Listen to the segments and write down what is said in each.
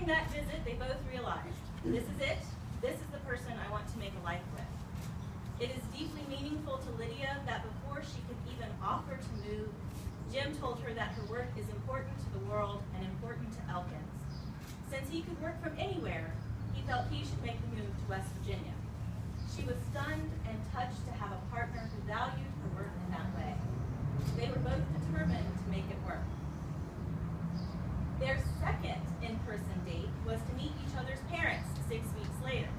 During that visit, they both realized, this is it. This is the person I want to make a life with. It is deeply meaningful to Lydia that before she could even offer to move, Jim told her that her work is important to the world and important to Elkins. Since he could work from anywhere, he felt he should make the move to West Virginia. She was stunned and touched to have a partner who valued her work in that way. They were both determined to make it work. Their second in-person date was to meet each other's parents 6 weeks later.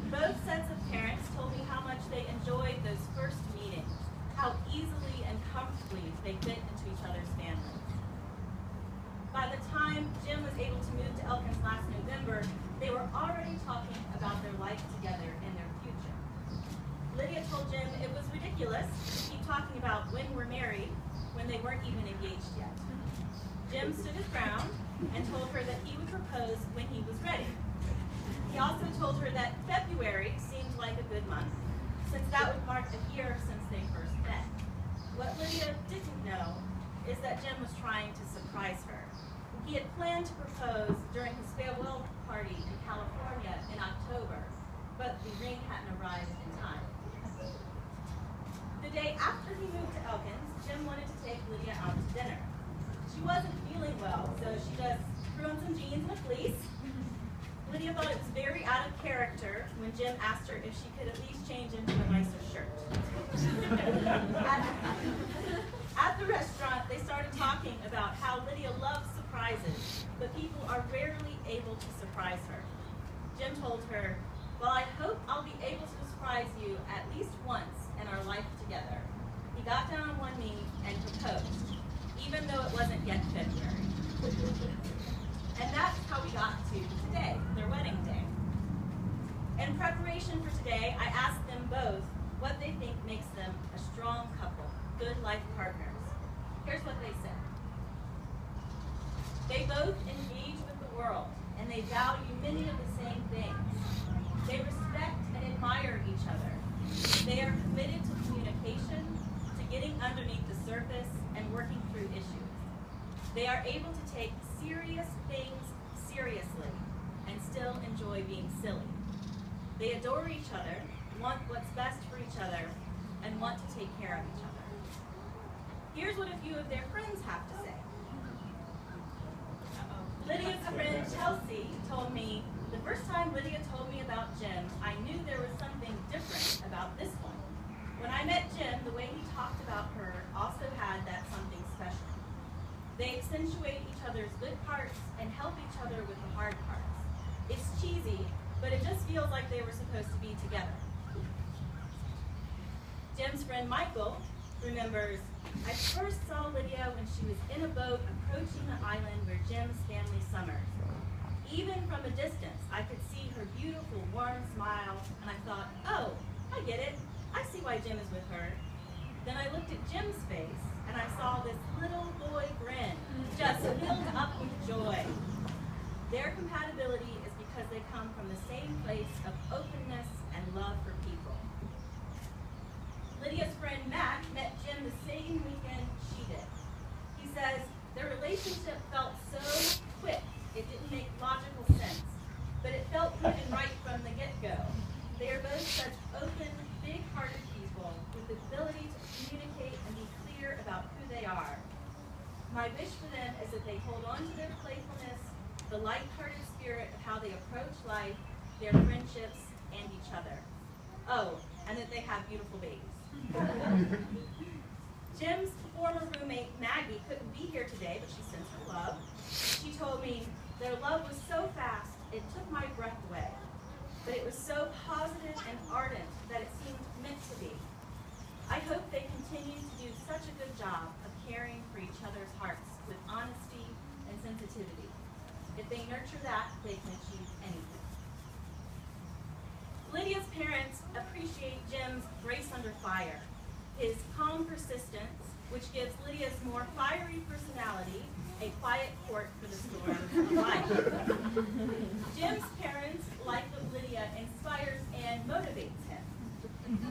Both sets of parents told me how much they enjoyed those first meetings, how easily and comfortably they fit into each other's families. By the time Jim was able to move to Elkins last November, they were already talking about their life together and their future. Lydia told Jim it was ridiculous to keep talking about when we're married when they weren't even engaged yet. Jim stood his ground and told her that he would propose when he was ready. He also told her that February seemed like a good month, since that would mark a year since they first met. What Lydia didn't know is that Jim was trying to surprise her. He had planned to propose during his farewell party in California in October, but the ring hadn't arrived in time. The day after he moved to Elkins, Jim wanted to take Lydia out to dinner. She wasn't feeling well, so she just threw on some jeans and a fleece. Lydia thought it was very out of character when Jim asked her if she could at least change into a nicer shirt. At the restaurant, they started talking about how Lydia loves surprises, but people are rarely able to surprise her. Jim told her, "Well, I hope I'll be able to surprise you at least once in our life together." He got down on one knee and proposed, even though it wasn't yet February. And that's how we got to today, their wedding day. In preparation for today, I asked them both what they think makes them a strong couple, good life partners. Here's what they said. They both engage with the world, and they value many of the same things. They respect and admire each other. They are committed to communication, to getting underneath the surface, and working through issues. They are able to take serious things seriously and still enjoy being silly. They adore each other, want what's best for each other, and want to take care of each other. Here's what a few of their friends have to say. Lydia's friend Chelsea told me, "The first time Lydia told me about Jim, I knew there was something different about this one. When I met Jim, the way he talked about her also had that something special. They accentuate each other's good parts and help each other with the hard parts. It's cheesy, but it just feels like they were supposed to be together." Jim's friend Michael remembers, "I first saw Lydia when she was in a boat approaching the island where Jim's family summers. Even from a distance, I could see her beautiful, warm smile, and I thought, oh, I get it. I see why Jim is with her. Then I looked at Jim's face, and I saw this little boy grin, just filled up with joy. Their compatibility is because they come from the same place of openness and love for people." Lydia's friend Matt met Jim the same weekend she did. He says, "Their relationship felt so quick, it didn't make logical sense, but it felt good and right from the get-go. They are both such open, big-hearted people with the ability to communicate and be clear about who they are. My wish for them is that they hold on to their playfulness, the light-hearted spirit of how they approach life, their friendships, and each other. Oh, and that they have beautiful babies." Jim's former roommate, Maggie, couldn't be here today, but she sends her love. She told me, "Their love was so fast, it took my breath away. But it was so positive and ardent that it seemed meant to be. I hope they continue to do such a good job of caring for each other's hearts with honesty and sensitivity. If they nurture that, they can achieve anything." Lydia's parents appreciate Jim's grace under fire, his calm persistence, which gives Lydia's more fiery personality a quiet port for the storms of life. Jim's parents like that Lydia inspires and motivates him.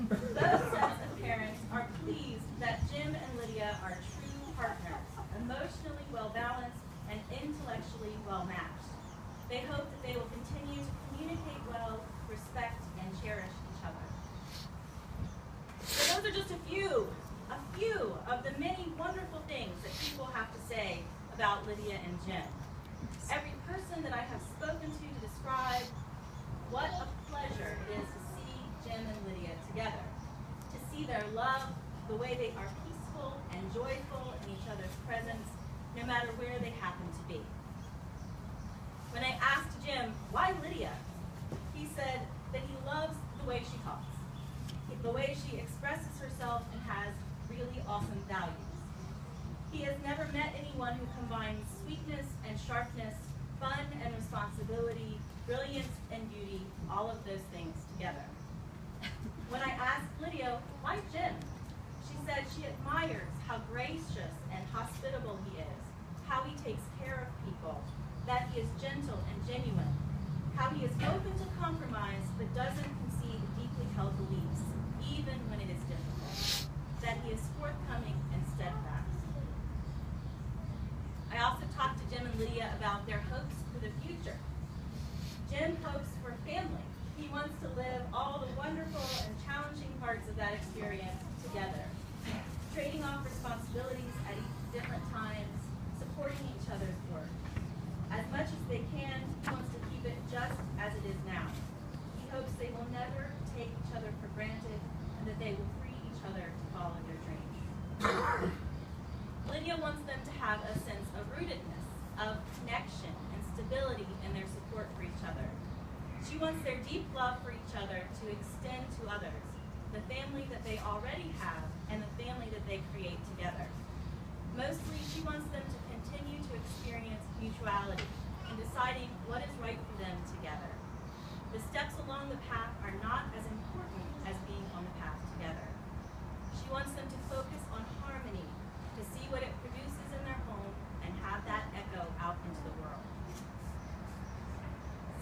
Both sets of parents are pleased that Jim and Lydia are true partners, emotionally well-balanced and intellectually well-matched. They hope that they will continue to communicate well, respect, and cherish each other. So those are just a few of the many wonderful things that people have to say about Lydia and Jim. Every person that I have spoken to describe what a pleasure it is to see Jim and Lydia together, to see their love, the way they are peaceful and joyful in each other's presence, no matter where they happen to be. When I asked Jim, why Lydia? He said that he loves the way she talks, the way she expresses herself and has really awesome values. He has never met anyone who combines sweetness and sharpness, fun and responsibility, brilliance and beauty, all of those things together. When I asked Lydia, why Jim? She said she admires how gracious and hospitable he is, how he takes care of people, that he is gentle and genuine, how he is open to compromise but doesn't concede deeply held beliefs, even when it is difficult, that he is forthcoming and steadfast. I also talked to Jim and Lydia about their hopes for the future. Jim hopes for family. He wants to live all the wonderful and challenging parts of that experience together, trading off responsibilities at different times, supporting each other's work. As much as they can, he wants to keep it just as it is now. He hopes they will never take each other for granted and that they will free each other to follow their dreams. Lydia wants them to have a sense of rootedness, of connection and stability in their support for each other. She wants their deep love for each other to extend to others, the family that they already have and the family that they create together. Mostly, she wants them to continue to experience mutuality in deciding what is right for them together. The steps along the path are not as important as being on the path together. She wants them to focus on harmony, to see what it produces in their home and have that echo out into the world.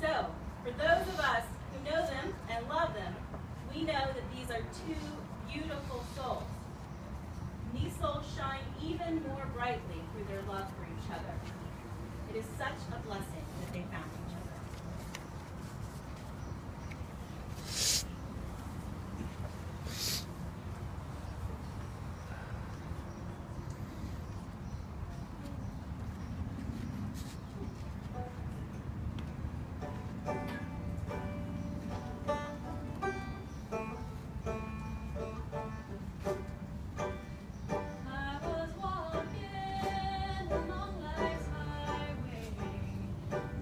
So, for those of us who know them and love them, we know that these are two beautiful souls. And these souls shine even more brightly through their love for each other. It is such a blessing that they found each other. Along life's highway,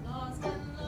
lost and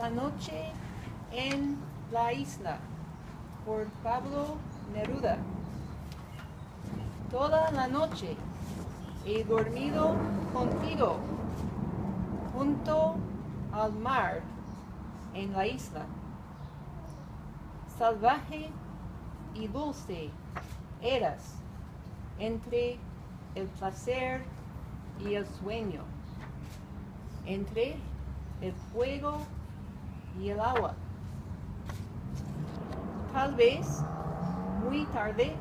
la noche en la isla, por Pablo Neruda. Toda la noche he dormido contigo, junto al mar en la isla. Salvaje y dulce eras entre el placer y el sueño, entre el fuego y el agua. Tal vez muy tarde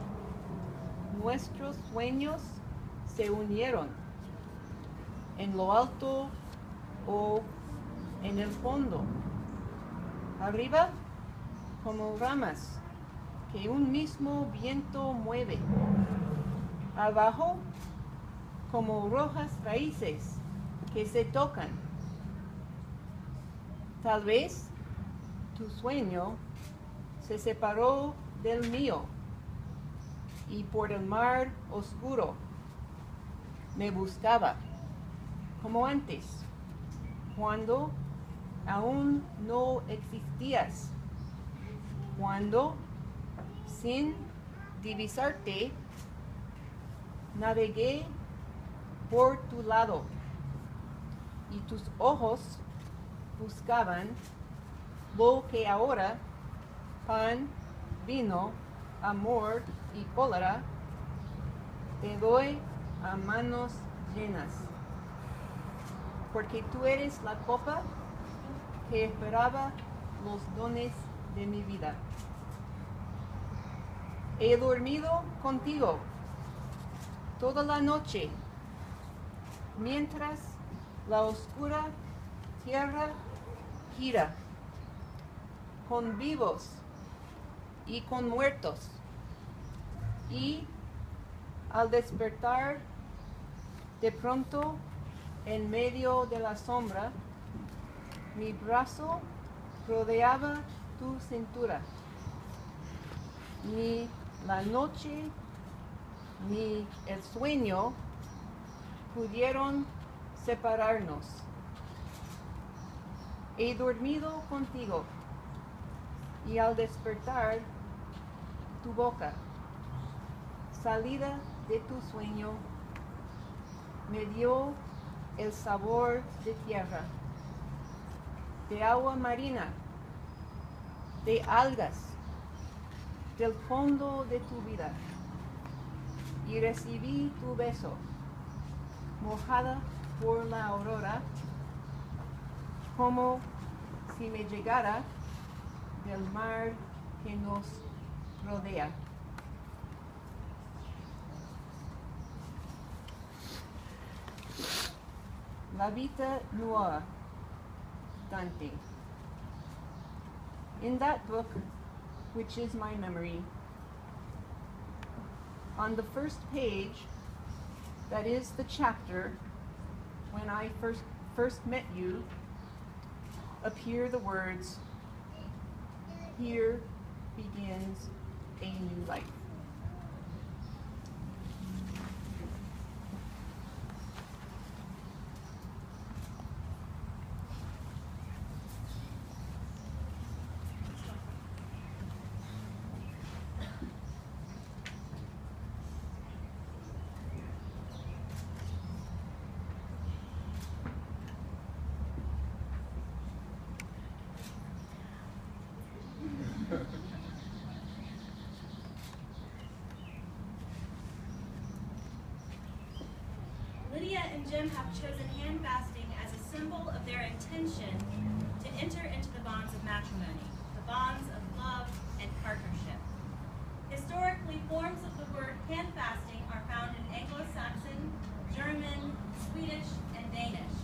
nuestros sueños se unieron en lo alto o en el fondo, arriba como ramas que un mismo viento mueve, abajo como rojas raíces que se tocan. Tal vez tu sueño se separó del mío y por el mar oscuro me buscaba como antes, cuando aún no existías, cuando sin divisarte navegué por tu lado y tus ojos buscaban lo que ahora, pan, vino, amor y cólera, te doy a manos llenas, porque tú eres la copa que esperaba los dones de mi vida. He dormido contigo toda la noche, mientras la oscura tierra gira, con vivos y con muertos. Y al despertar, de pronto, en medio de la sombra, mi brazo rodeaba tu cintura. Ni la noche ni el sueño pudieron separarnos. He dormido contigo y al despertar, tu boca, salida de tu sueño, me dio el sabor de tierra, de agua marina, de algas, del fondo de tu vida, y recibí tu beso, mojada por la aurora, como si me llegara del mar que nos rodea. La Vita Nuova, Dante. In that book, which is my memory, on the first page, that is the chapter when I first met you, appear the words, "Here begins a new life." Lydia and Jim have chosen hand fasting as a symbol of their intention to enter into the bonds of matrimony, the bonds of love and partnership. Historically, forms of the word hand fasting are found in Anglo-Saxon, German, Swedish, and Danish.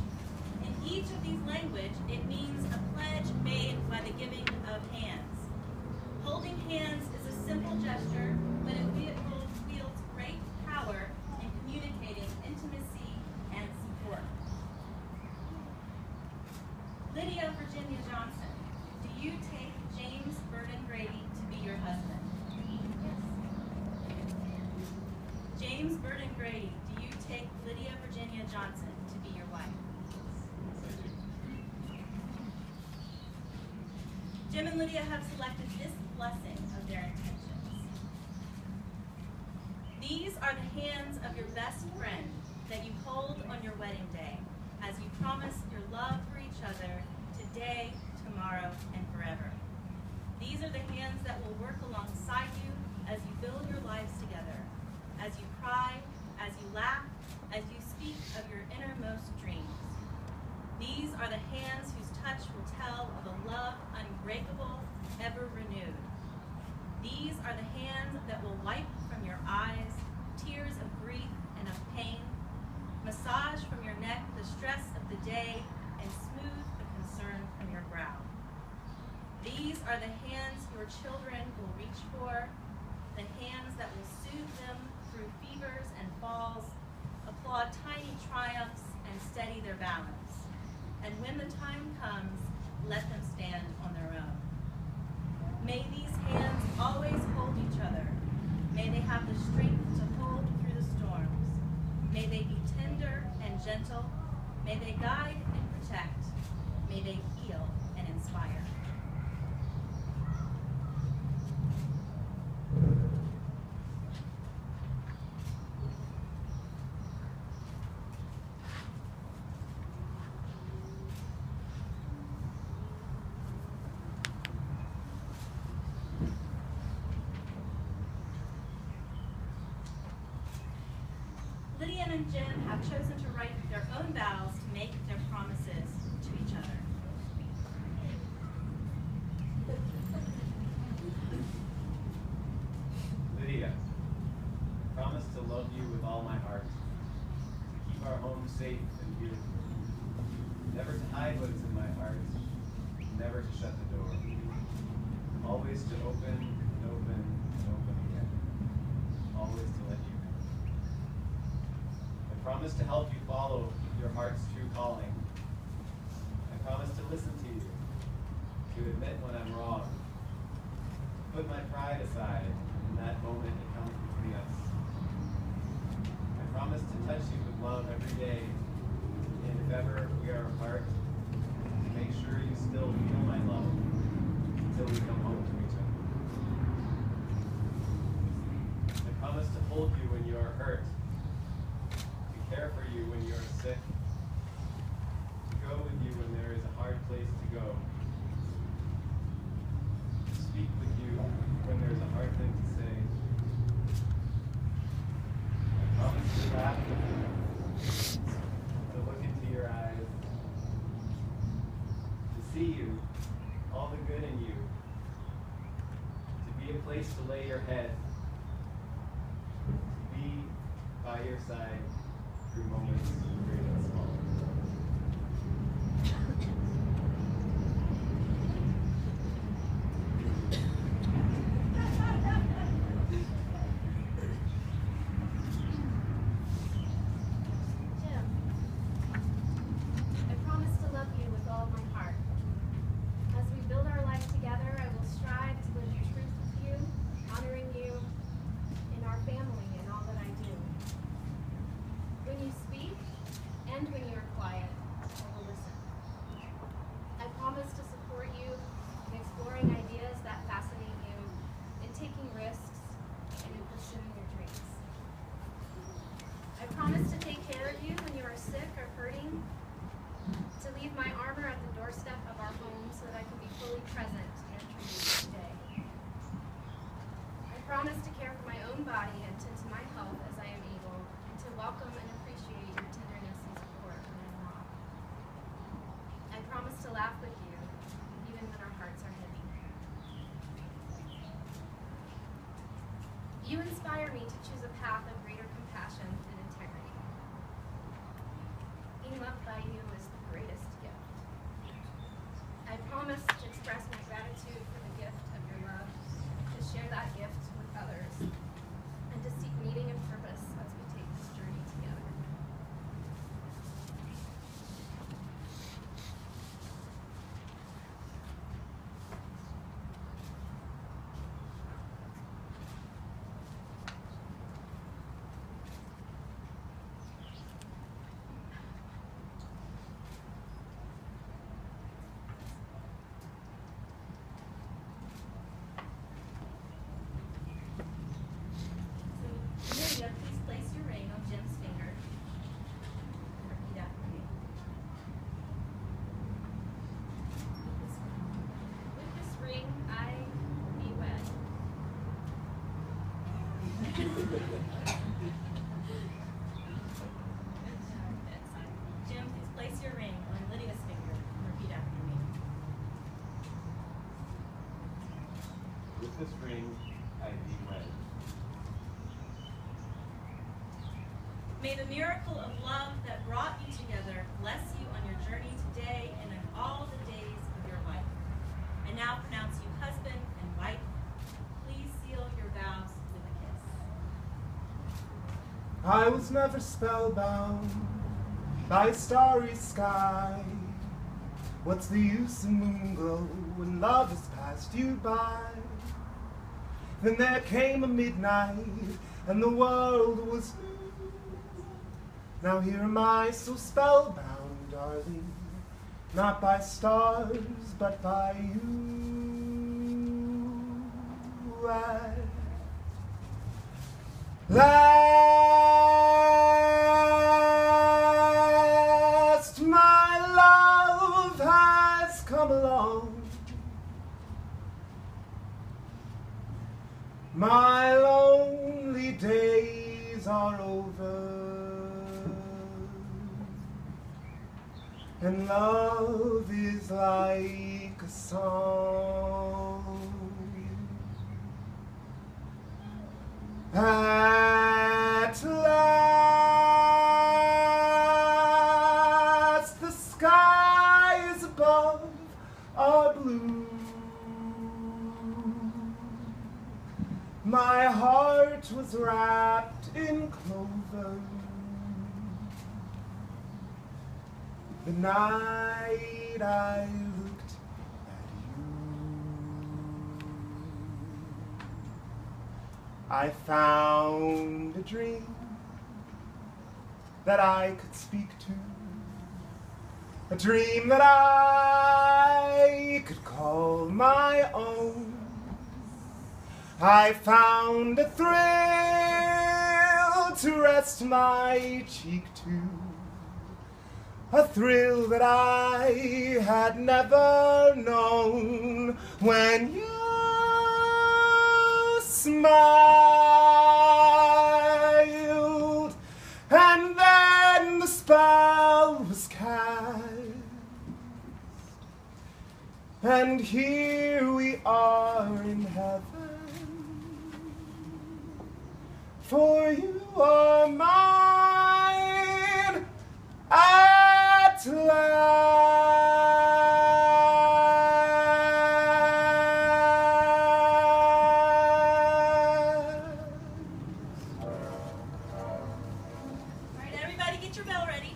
In each of these languages, it means a pledge made by the giving of hands. Holding hands is a simple gesture, but it wields great power in communicating intimacy and support. Lydia Virginia Johnson, do you take James Burton Grady to be your husband? Yes. James Burton Grady, do you take Lydia Virginia Johnson to be your wife? Jim and Lydia have selected this blessing of their intentions. These are the hands of your best friend that you hold on your wedding day as you promise your love for each other today, tomorrow, and forever. These are the hands that will work alongside you as you build your lives together, as you cry, as you laugh, as you speak of your innermost dreams. These are the hands whose touch will tell of a love unbreakable, ever renewed. These are the hands that will wipe from your eyes tears of grief and of pain, massage from your neck the stress of the day, and smooth the concern from your brow. These are the hands your children will reach for, the hands that will soothe them through fevers and falls, applaud tiny triumphs, and steady their balance. And when the time comes, let them stand on their own. May these hands always hold each other. May they have the strength to hold through the storms. May they be tender and gentle. May they guide and protect. May they heal and inspire. Lydia and Jim have chosen to write their own vows to make their promises to each other. Lydia, I promise to love you with all my heart, to keep our home safe and beautiful, never to hide what is in my heart, never to shut the door, always to open and open and open again, always to let you in. I promise to help you follow your heart's true calling. I promise to listen to you, to admit when I'm wrong, to put my pride aside in that moment that comes between us. I promise to touch you with love every day, and if ever we are apart, to make sure you still feel my love until we come home to each other. I promise to hold you when you are hurt, to care for you when you are sick, to go with you when there is a hard place to go, to speak with you when there's a hard thing to say. I promise to laugh with you, to look into your eyes, to see you, all the good in you, to be a place to lay your head, to be by your side through moments great and small. Jim, I promise to love you with all my heart. As we build our life together, I will strive to live the truth with you, honoring you in our family and all that I do. When you speak and when you are quiet, I will listen. I promise to support you in exploring ideas that fascinate you, in taking risks, and in pursuing your dreams. I promise to take care of you when you are sick or hurting, to leave my armor at the doorstep of our home so that I can be fully present to nurture you each day. I promise to care for my own body and tend to my health as I am able, and to welcome and appreciate your tenderness and support when I'm not. I promise to laugh with you, even when our hearts are heavy. You inspire me to choose a path of greater compassion and integrity. Being loved by you is the greatest gift. I promise to express my gratitude for the gift of your love, to share that gift with others, and to seek meaning and purpose as we take this journey together. Jim, please place your ring on Lydia's finger and repeat after me. With this ring, I thee wed. May the miracle of love that brought you together bless you on your journey today and in all the days of your life. I now pronounce you husband and wife. Please seal your vows with a kiss. I was never spellbound by a starry sky. What's the use of moonglow when love has passed you by? Then there came a midnight and the world was new. Now here am I so spellbound, darling, not by stars but by you. At last my love has come along. My lonely days are over, and love is like a song. At last the skies above are blue. My heart was wrapped in clover the night I looked at you. I found a dream that I could speak to, a dream that I could call my own. I found a thrill to rest my cheek to, a thrill that I had never known. When you smiled, and then the spell was cast, and here we are in heaven, for you are mine at last. All right, everybody get your bell ready.